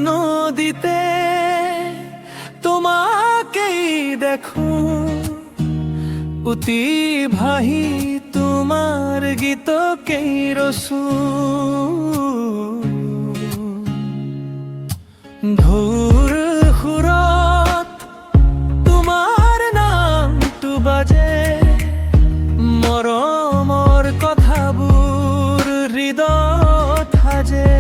নদীতে তোমাকেই দেখো, উতি ভাহি তোমাৰ গীতকেই ৰসু। ঢৌৰ সুৰত তোমাৰ নামটো বাজে, মৰমৰ কথাবোৰ হৃদয়ত সাজে।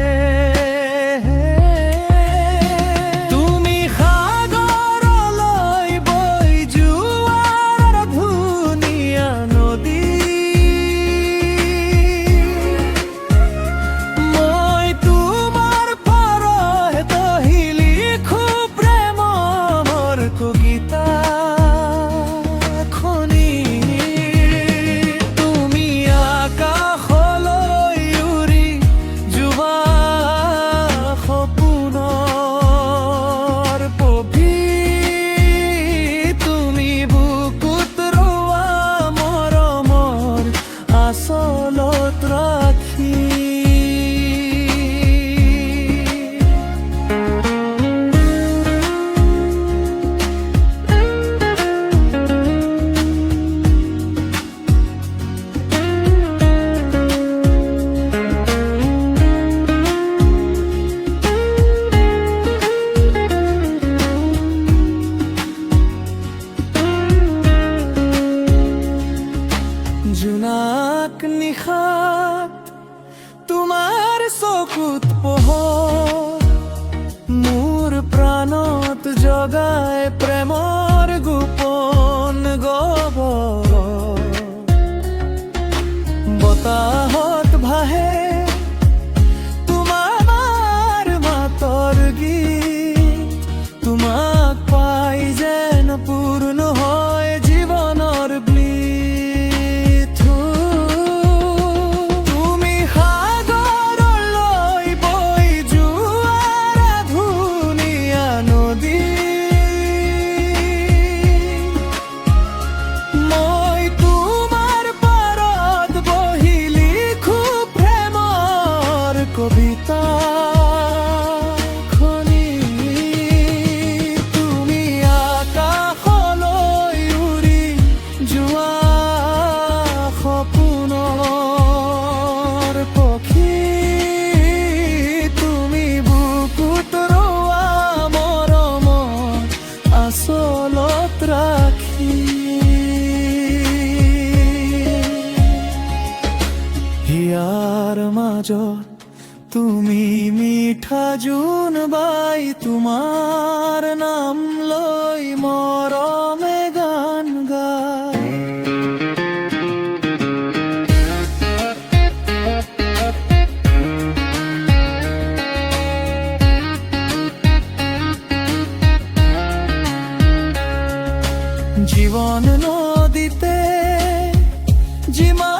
তুমি সাগৰলৈ বৈ যোৱাৰ ধুনীয়া নদী, মই তোমাৰ পৰহেত লিখো প্ৰেমৰ কবিতা খনি। তুমি আকাশলৈ উৰি যোৱা সপোনৰ পভি, তুমি বুকুত ৰোৱা মৰমৰ আচলত ৰাখি। জোনাক নিশাত তোমাৰ চকুত পোহৰ, মোৰ প্ৰাণত জগাই প্ৰেমৰ গোপন গহ্বৰ। বতাহত ভাহে তোমাৰ মাতৰ গীত, তোমাক পাই যেন পূৰ্ণ হয় জীৱনৰ ব্লিত। তুমি সাগৰলৈ বৈ যোৱাৰ ধুনীয়া নদী, মই তোমাৰ পাৰত বহি লিখো প্ৰেমৰ কবিতা খনি। তুমি আকাশলৈ উৰি যোৱা সপোনৰ পক্ষী, তুমি বুকুত ৰোৱা মৰমৰ আচলত ৰাখি। হিয়াৰ মাজত তুমি মিঠা জোন বাই, তোমাৰ নাম লৈ মৰমে গান গায়। জীবন নদীতে যিমান